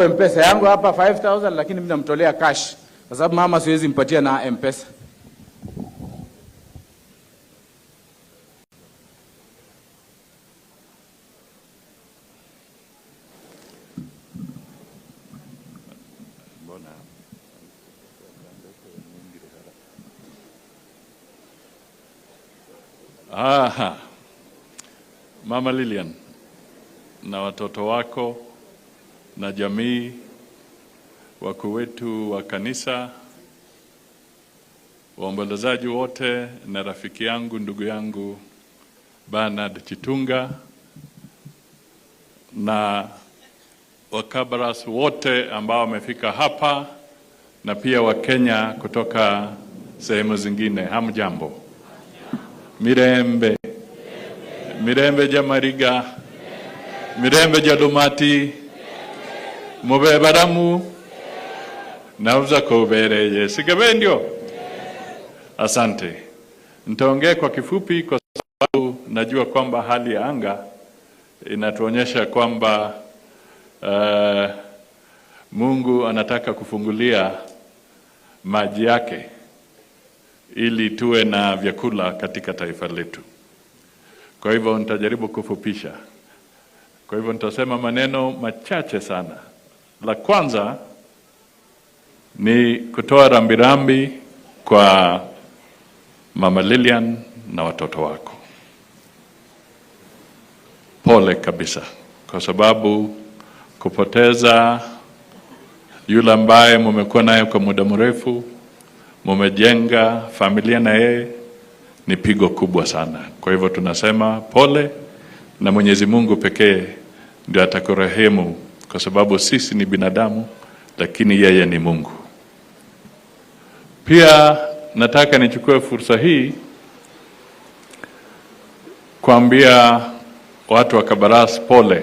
M-Pesa yangu hapa 5000 lakini mimi namtolea cash kwa sababu mama siwezi mpatia na M-Pesa. Aha. Mama Lilian na watoto wako na jamii, wakuu wetu wa kanisa, waombolezaji wote, na rafiki yangu, ndugu yangu Bernard Chitunga, na wakabaras wote ambao wamefika hapa, na pia Wakenya kutoka sehemu zingine. Hamjambo? Mirembe. Mirembe Jamariga. Mirembe Lumati. Mube baramu. Nauza kubereye. Sigabendio. Asante. Nitaongea kwa kifupi kwa sababu najua kwamba hali ya anga inatuonyesha kwamba Mungu anataka kufungulia maji yake ili tuwe na vyakula katika taifa letu. Kwa hivyo nitajaribu kufupisha. Kwa hivyo nitasema maneno machache sana. La kwanza ni kutoa rambirambi kwa Mama Lilian na watoto wako. Pole kabisa kwa sababu kupoteza yule ambaye mumekuwa naye kwa muda mrefu, mumejenga familia na yeye, ni pigo kubwa sana. Kwa hivyo tunasema pole, na Mwenyezi Mungu pekee ndio atakurehemu kwa sababu sisi ni binadamu lakini yeye ni Mungu. Pia nataka nichukue fursa hii kuambia watu wa Kabaras pole.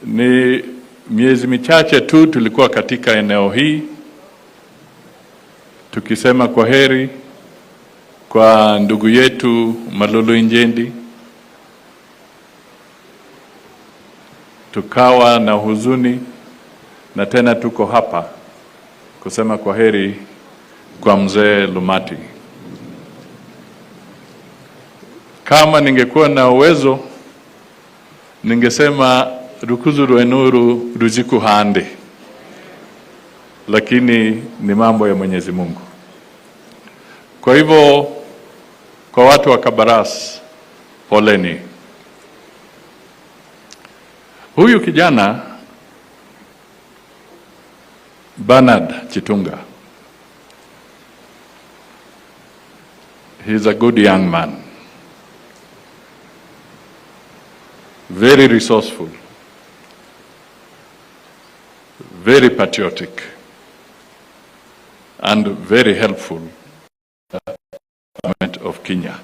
Ni miezi michache tu tulikuwa katika eneo hii tukisema kwa heri kwa ndugu yetu Malulu Injendi. Tukawa na huzuni, na tena tuko hapa kusema kwa heri kwa Mzee Lumati. Kama ningekuwa na uwezo ningesema rukuzu rwenuru ruziku hande, lakini ni mambo ya Mwenyezi Mungu. Kwa hivyo kwa watu wa Kabaras, poleni. Huyu kijana Bernard Chitunga, he's a good young man, very resourceful, very patriotic, and very helpful to the government of Kenya.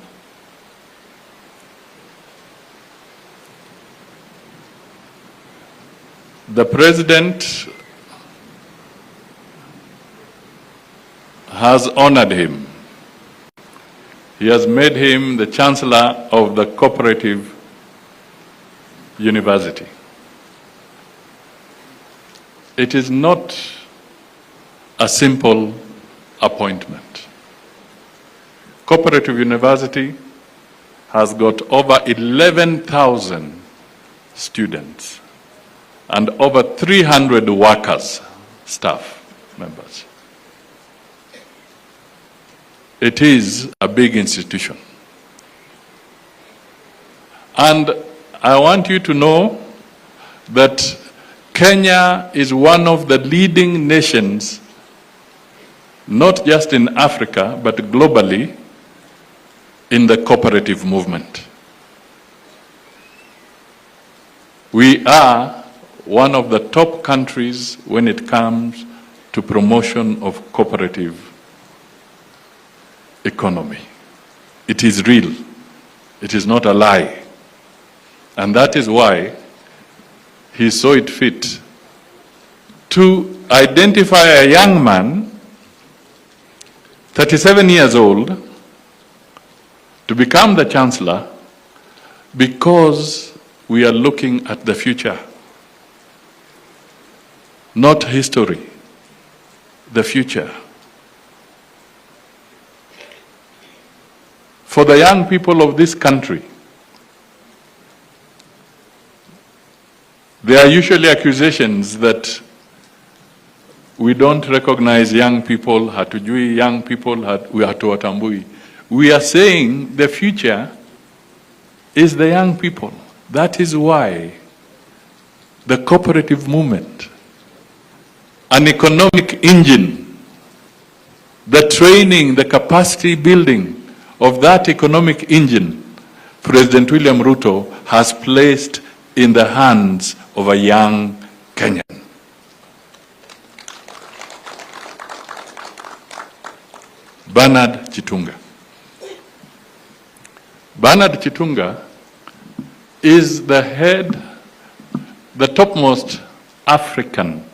The President has honored him. He has made him the Chancellor of the Cooperative University. It is not a simple appointment. Cooperative University has got over 11,000 students and over 300 workers, staff members. It is a big institution. And I want you to know that Kenya is one of the leading nations, not just in Africa, but globally, in the cooperative movement. We are one of the top countries when it comes to promotion of cooperative economy. It is real. It is not a lie. And that is why he saw it fit to identify a young man, 37 years old, to become the Chancellor because we are looking at the future, not history, the future. For the young people of this country, there are usually accusations that we don't recognize young people, hatujui young people, we hatuwatambui. We are saying the future is the young people. That is why the cooperative movement, an economic engine, the training, the capacity building of that economic engine, President William Ruto has placed in the hands of a young Kenyan. Bernard Chitunga. Bernard Chitunga is the head, the topmost African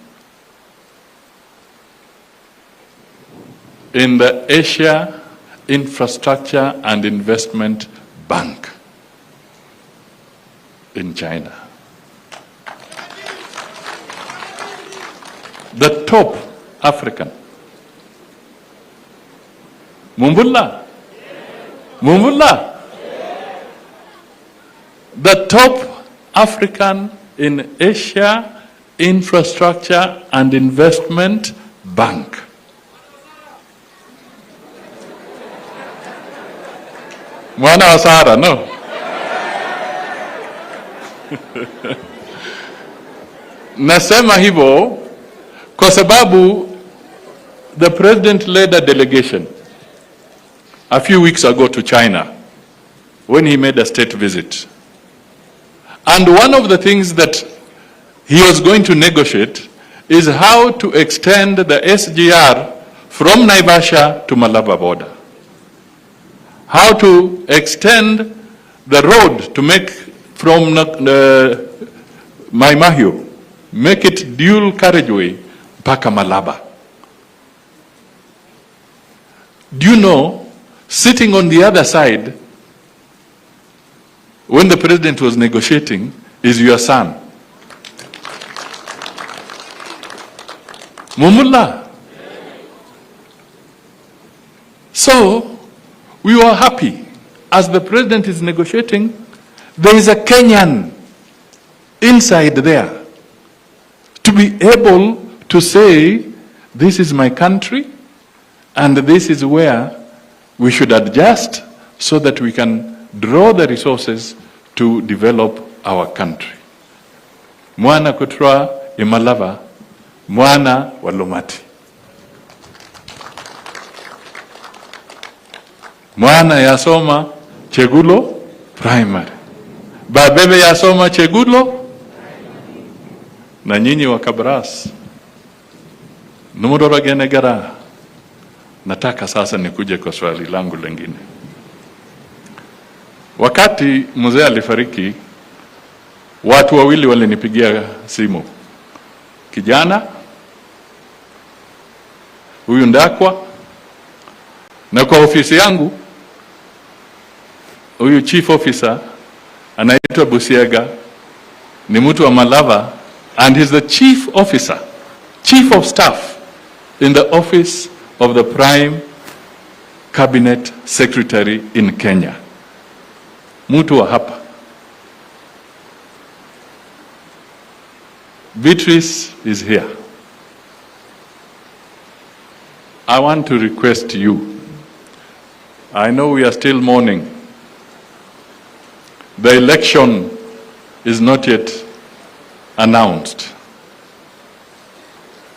in the Asia Infrastructure and Investment Bank in China. The top African. Mumbulla? Mumbulla? The top African in Asia Infrastructure and Investment Bank. Mwana wa Sahara, no? Nasema hivyo kwa sababu the president led a delegation a few weeks ago to China when he made a state visit. And one of the things that he was going to negotiate is how to extend the SGR from Naivasha to Malava border. How to extend the road to make from Maimahio, make it dual carriageway mpaka Malaba. Do you know, sitting on the other side, when the president was negotiating, is your son. Mumulla. So, we were happy. As the president is negotiating, there is a Kenyan inside there to be able to say, this is my country, and this is where we should adjust so that we can draw the resources to develop our country. Mwana kutoka Malava, mwana wa Lumati. Mwana yasoma Chegulo Primary. Babebe yasoma Chegulo na nyinyi wa Kabras. Numudora genegara. Nataka sasa nikuje kwa swali langu lingine. Wakati Mzee alifariki, watu wawili walinipigia simu. Kijana huyu Ndakwa, na kwa ofisi yangu huyu chief officer anaitwa Busiega, ni mtu wa Malava, and he's the chief officer, chief of staff in the office of the prime cabinet secretary in Kenya. Mtu wa hapa. Beatrice is here. I want to request you. I know we are still mourning. The election is not yet announced.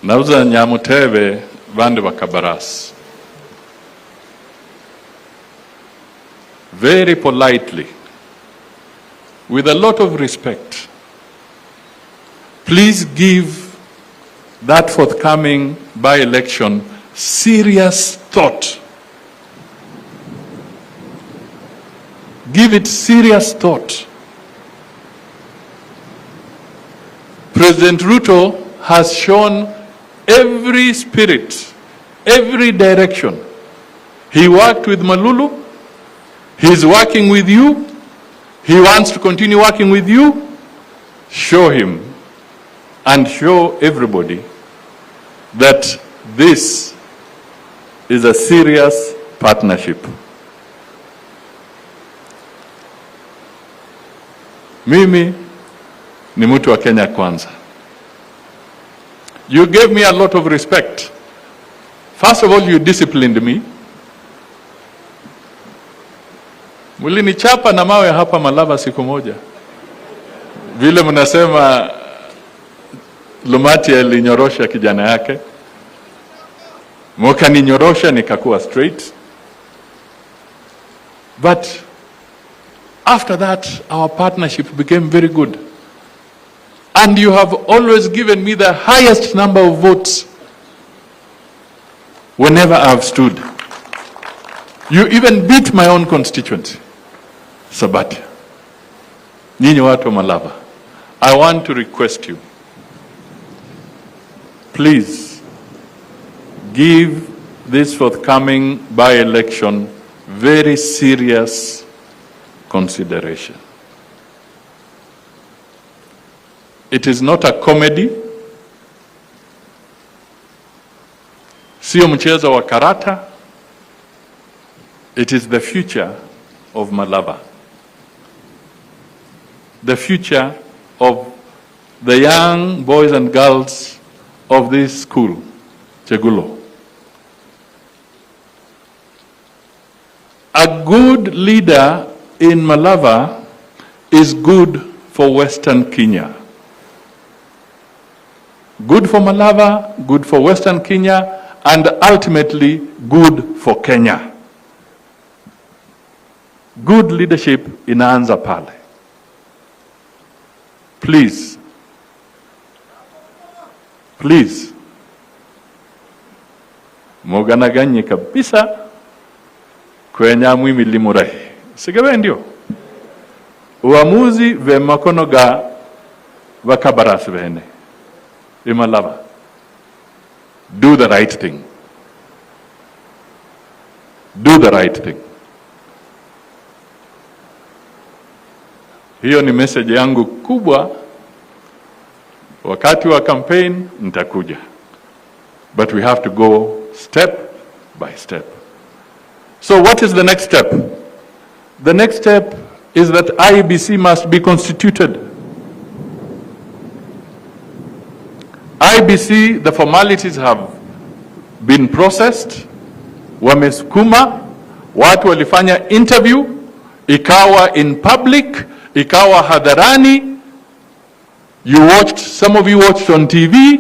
Nauza Nyamuteve Vande Kabaras. Very politely, with a lot of respect, please give that forthcoming by-election serious thought. Give it serious thought. President Ruto has shown every spirit, every direction. He worked with Malulu. He's working with you. He wants to continue working with you. show him and show everybody that this is a serious partnership. Mimi ni mtu wa Kenya kwanza. You gave me a lot of respect. First of all, you disciplined me. Mulinichapa na mawe hapa Malava siku moja. Vile mnasema Lumati alinyorosha kijana yake. Mkaninyorosha nikakuwa straight. But after that, our partnership became very good. And you have always given me the highest number of votes whenever I have stood. You even beat my own constituency, Sabati. Nyinyi watu wa Malava. I want to request you, please give this forthcoming by-election very serious consideration. It is not a comedy. Sio mchezo wa karata. It is the future of Malava. The future of the young boys and girls of this school, Chegulo. A good leader in Malava is good for Western Kenya. Good for Malava, good for Western Kenya, and ultimately good for Kenya. Good leadership inaanza pale. Please, please, muganaganye kabisa kwenya mwimi limurahi. Sigabe ndio. Uamuzi ve makono ga wakabarasi vene. Malava. Do the right thing. Do the right thing. Hiyo ni message yangu kubwa. Wakati wa campaign nitakuja. But we have to go step by step. So what is the next step? The next step is that IEBC must be constituted. IEBC, the formalities have been processed. Wamesukuma, watu walifanya interview, ikawa in public, ikawa hadharani. You watched, some of you watched on TV.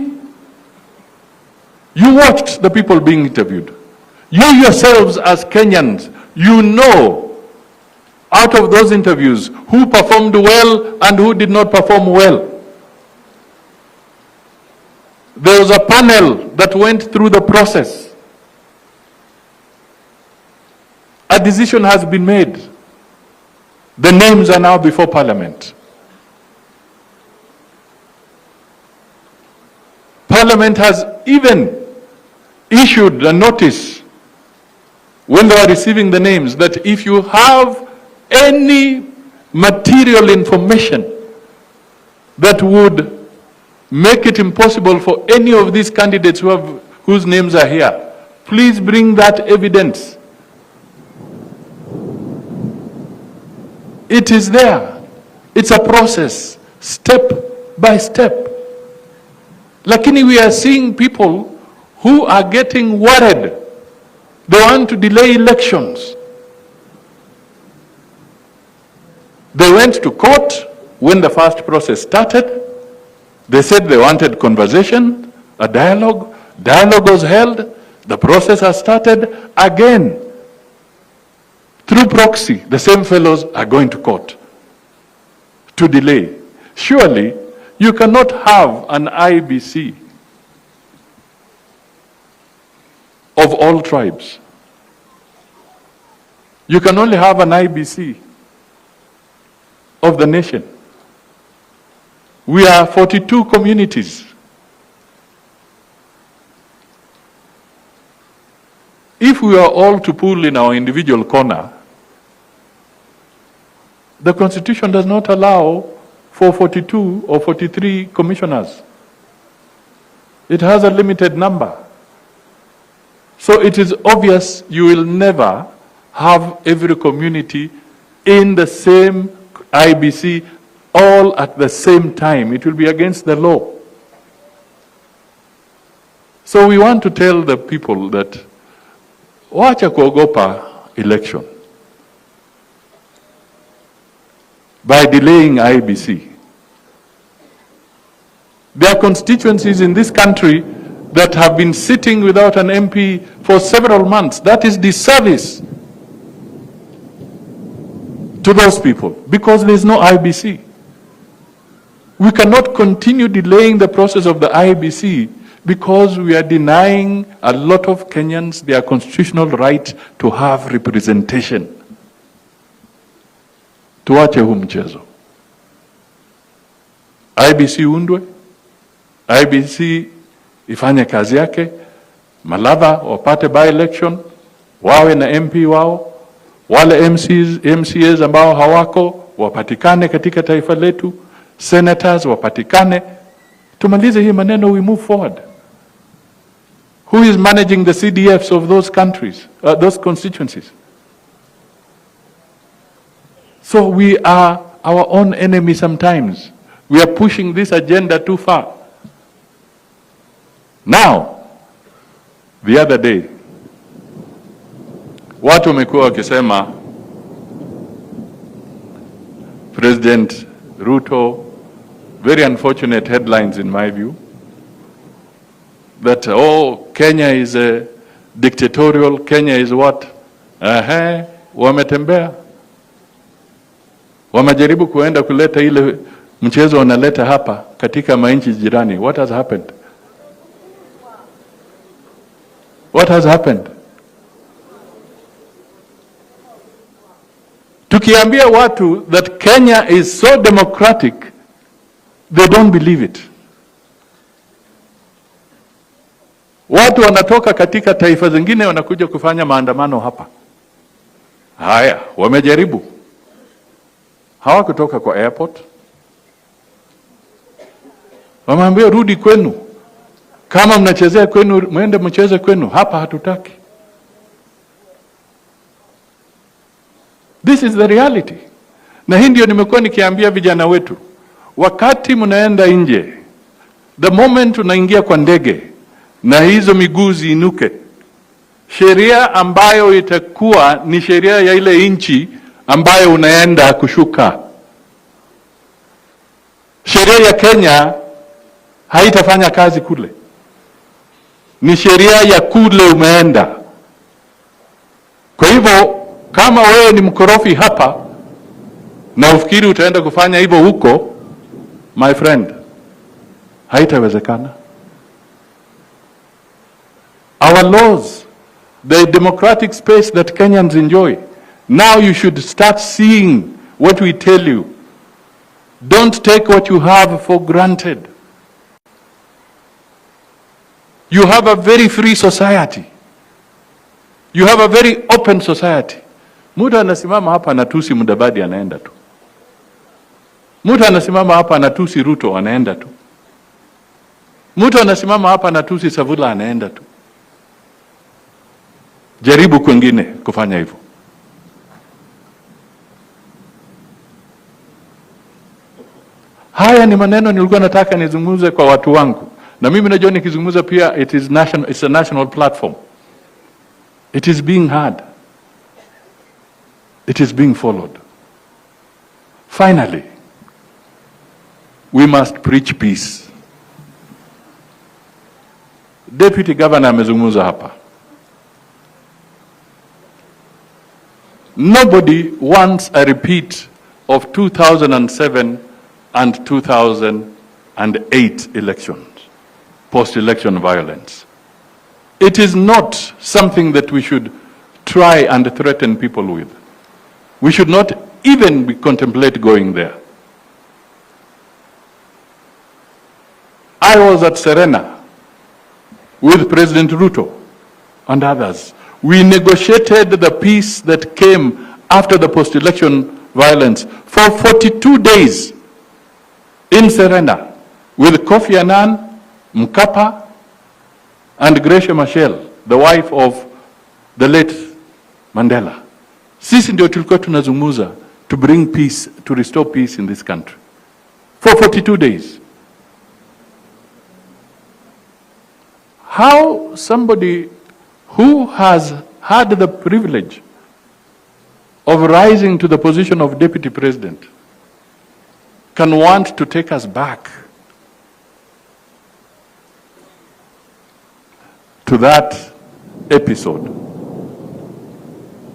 You watched the people being interviewed. You yourselves as Kenyans, you know out of those interviews who performed well and who did not perform well. There was a panel that went through the process. A decision has been made. The names are now before Parliament. Parliament has even issued a notice when they were receiving the names that if you have any material information that would make it impossible for any of these candidates whose names are here, please bring that evidence. It is there. It's a process, step by step. Lakini we are seeing people who are getting worried. They want to delay elections. They went to court when the first process started. They said they wanted conversation, a dialogue. Dialogue was held. The process has started again. Through proxy, the same fellows are going to court to delay. Surely, you cannot have an IBC of all tribes. You can only have an IBC of the nation. We are 42 communities. If we are all to pull in our individual corner, the Constitution does not allow for 42 or 43 commissioners. It has a limited number. So it is obvious you will never have every community in the same IBC all at the same time. It will be against the law. So we want to tell the people that wacha kuogopa election by delaying IBC. There are constituencies in this country that have been sitting without an MP for several months. That is disservice to those people because there is no IBC. We cannot continue delaying the process of the IBC because we are denying a lot of Kenyans their constitutional right to have representation. Tuache huu mchezo. IBC undwe, IBC ifanye kazi yake, Malava wapate by-election, wawe na MP wao, wale MCAs ambao hawako wapatikane katika taifa letu, senators wapatikane, tumalize hii maneno, we move forward. Who is managing the CDFs of those countries, those constituencies? So we are our own enemy sometimes. We are pushing this agenda too far. Now, the other day, watu wamekuwa wakisema President Ruto, very unfortunate headlines in my view, that, oh, Kenya is a dictatorial, Kenya is what? Wametembea. Wamejaribu kuenda kuleta ile mchezo wanaleta hapa katika mainchi jirani. What has happened? What has happened? Tukiambia watu that Kenya is so democratic, they don't believe it. Watu wanatoka katika taifa zingine wanakuja kufanya maandamano hapa. Haya, wamejaribu. Hawakutoka kwa airport. Wameambia rudi kwenu. Kama mnachezea kwenu, mwende mcheze kwenu. Hapa hatutaki. This is the reality. Na hii ndio nimekuwa nikiambia vijana wetu. Wakati mnaenda nje, the moment unaingia kwa ndege na hizo miguu ziinuke, sheria ambayo itakuwa ni sheria ya ile nchi ambayo unaenda kushuka. Sheria ya Kenya haitafanya kazi kule. Ni sheria ya kule umeenda. Kwa hivyo, kama wewe ni mkorofi hapa na ufikiri utaenda kufanya hivyo huko, my friend, haitawezekana. Our laws, the democratic space that Kenyans enjoy, now you should start seeing what we tell you. Don't take what you have for granted. You have a very free society. You have a very open society. Mtu anasimama hapa anatusi Mudavadi anaenda tu. Mtu anasimama hapa anatusi Ruto anaenda tu. Mtu anasimama hapa anatusi Savula anaenda tu. Jaribu kwingine kufanya hivyo. Haya ni maneno nilikuwa nataka nizungumze kwa watu wangu. Na mimi najua nikizungumza pia it's a national platform. It is being heard. It is being followed. Finally, we must preach peace. Deputy Governor amezungumza hapa. Nobody wants a repeat of 2007 and 2008 elections, post-election violence. It is not something that we should try and threaten people with. We should not even contemplate going there. I was at Serena with President Ruto and others. We negotiated the peace that came after the post-election violence for 42 days. in Serena with Kofi Annan, Mkapa, and Gracia Machel, the wife of the late Mandela. Sisi ndio tulikuwa tunazungumza to bring peace, to restore peace in this country for 42 days. How somebody who has had the privilege of rising to the position of deputy president can want to take us back to that episode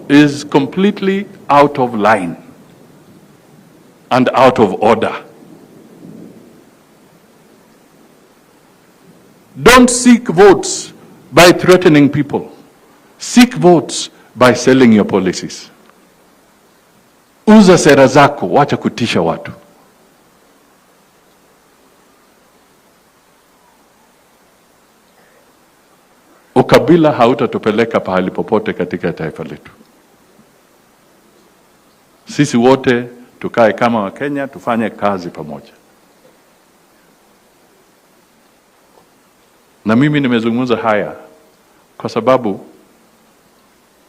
is completely out of line and out of order. Don't seek votes by threatening people. Seek votes by selling your policies. Uza sera zako, wacha kutisha watu. Ukabila hautatupeleka pahali popote katika taifa letu. Sisi wote tukae kama Wakenya, tufanye kazi pamoja. Na mimi nimezungumza haya kwa sababu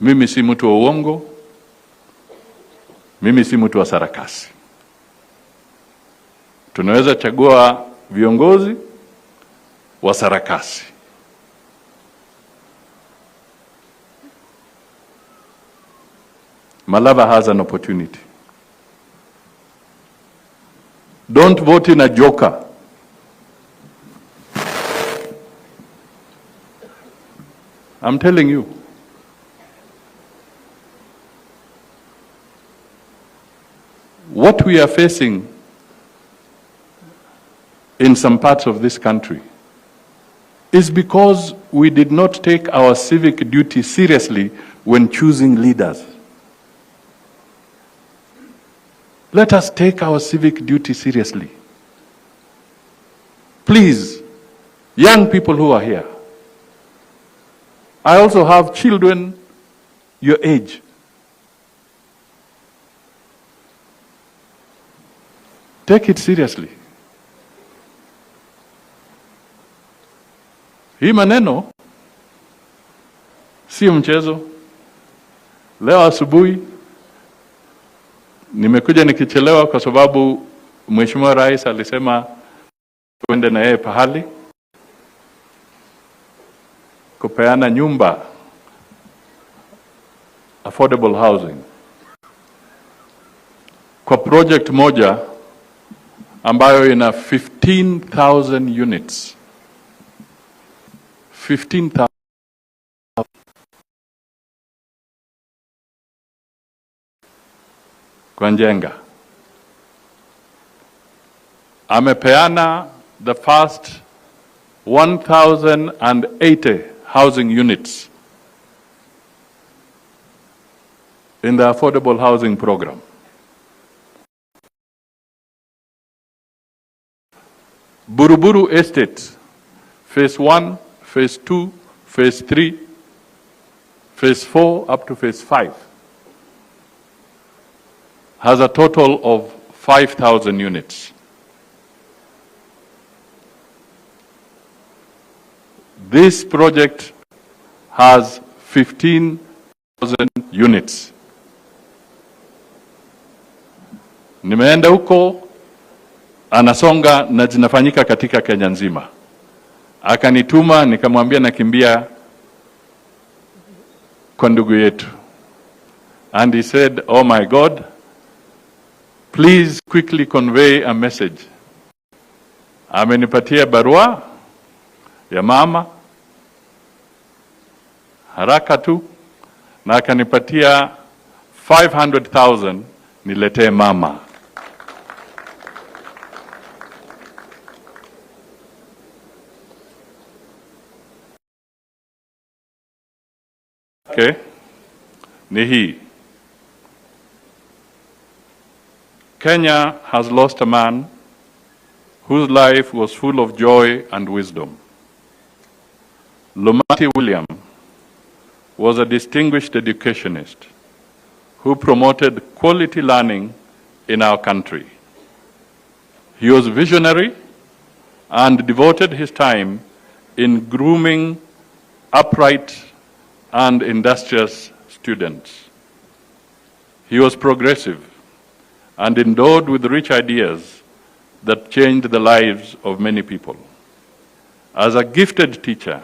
mimi si mtu wa uongo, mimi si mtu wa sarakasi. Tunaweza chagua viongozi wa sarakasi. Malava has an opportunity. Don't vote in a joker. I'm telling you. What we are facing in some parts of this country is because we did not take our civic duty seriously when choosing leaders. Let us take our civic duty seriously. Please, young people who are here, I also have children your age. Take it seriously. Hii maneno si mchezo. Leo asubuhi nimekuja nikichelewa kwa sababu Mheshimiwa Rais alisema tuende na yeye pahali kupeana nyumba, affordable housing, kwa project moja ambayo ina 15,000 units. 15,000 kwa Njenga. Amepeana the first 1,080 housing units in the affordable housing program. Buruburu Estate, phase 1, phase 2, phase 3, phase 4 up to phase 5 has a total of 5,000 units. This project has 15,000 units. Nimeenda huko, anasonga na zinafanyika katika Kenya nzima. Akanituma, nikamwambia nakimbia kwa ndugu yetu. And he said, "Oh my God, please quickly convey a message." Amenipatia barua ya mama haraka tu, na akanipatia 500,000 niletee mama. Okay, ni hii. Kenya has lost a man whose life was full of joy and wisdom. Lumati William was a distinguished educationist who promoted quality learning in our country. He was visionary and devoted his time in grooming upright and industrious students. He was progressive and endowed with rich ideas that changed the lives of many people. As a gifted teacher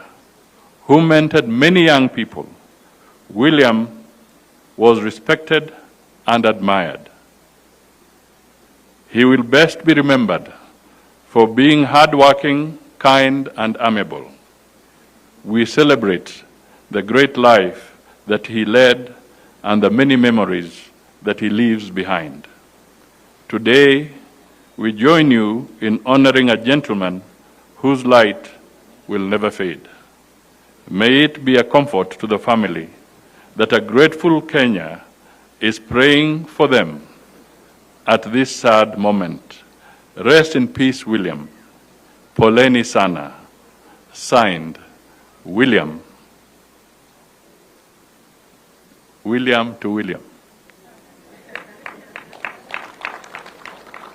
who mentored many young people, William was respected and admired. He will best be remembered for being hardworking, kind, and amiable. We celebrate the great life that he led and the many memories that he leaves behind. Today, we join you in honoring a gentleman whose light will never fade. May it be a comfort to the family that a grateful Kenya is praying for them at this sad moment. Rest in peace, William. Poleni sana. Signed, William. William to William.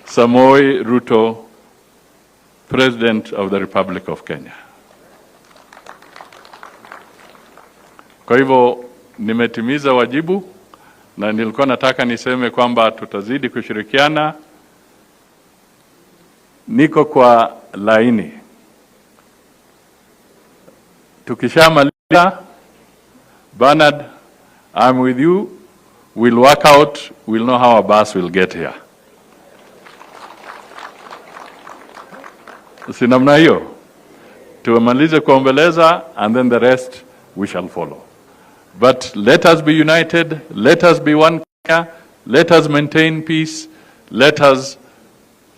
Samoei Ruto, President of the Republic of Kenya. Kwa hivyo nimetimiza wajibu na nilikuwa nataka niseme kwamba tutazidi kushirikiana. Niko kwa laini. Tukishamaliza, Bernard, I'm with you. We'll work out. We'll know how a bus will get here. Si namna hiyo. Tumalize kuombeleza and then the rest we shall follow. But let us be united. Let us be one Kenya. Let us maintain peace. Let us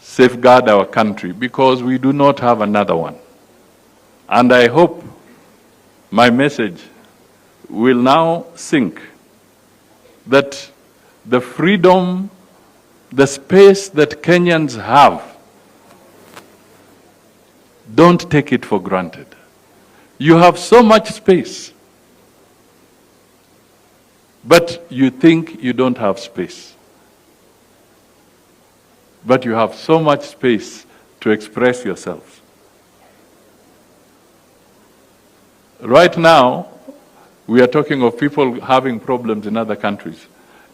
safeguard our country because we do not have another one. And I hope my message will now sink that the freedom, the space that Kenyans have, don't take it for granted. You have so much space, but you think you don't have space. But you have so much space to express yourselves. Right now, we are talking of people having problems in other countries.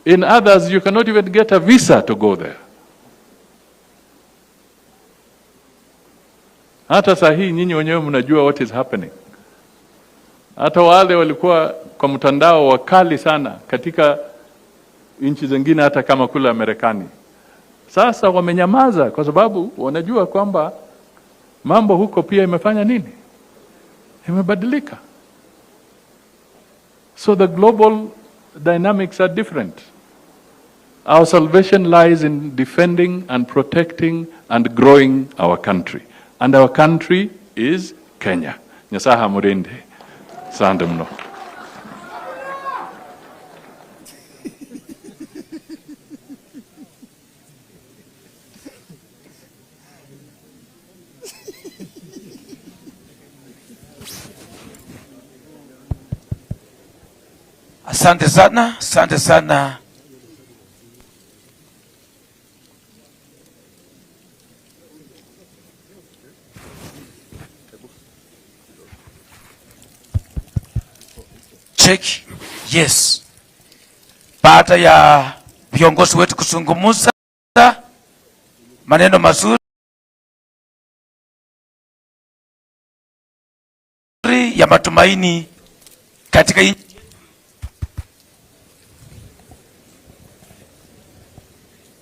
In others, you cannot even get a visa to go there. Hata sahi nyinyi wenyewe mnajua what is happening. Hata wale walikuwa kwa mtandao wakali sana katika nchi zingine hata kama kule Marekani. Sasa wamenyamaza kwa sababu wanajua kwamba mambo huko pia imefanya nini? Imebadilika. So the global dynamics are different. Our salvation lies in defending and protecting and growing our country. And our country is Kenya. Nyasaha murende. Sande mno. Asante sana, asante sana. Check. Yes. Baada ya viongozi wetu kuzungumza maneno mazuri ya matumaini katika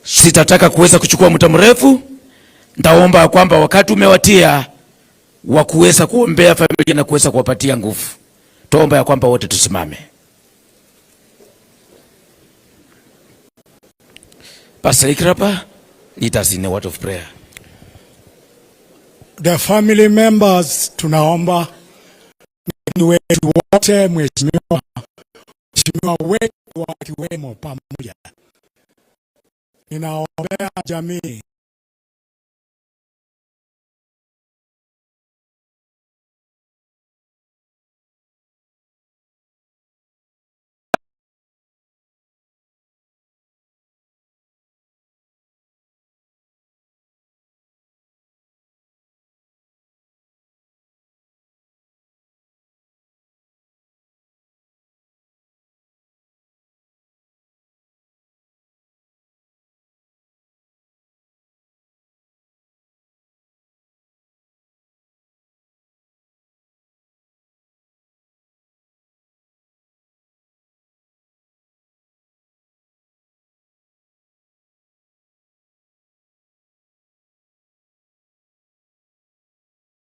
sitataka kuweza kuchukua muda mrefu. Nitaomba kwamba wakati umewatia wa kuweza kuombea familia na kuweza kuwapatia nguvu. Tuomba ya kwamba wote tusimame. Pastor Ikrapa, lead us in a word of prayer. The family members, tunaomba wetu wote, mheshimiwa wetu wakiwemo pamoja. Ninaombea jamii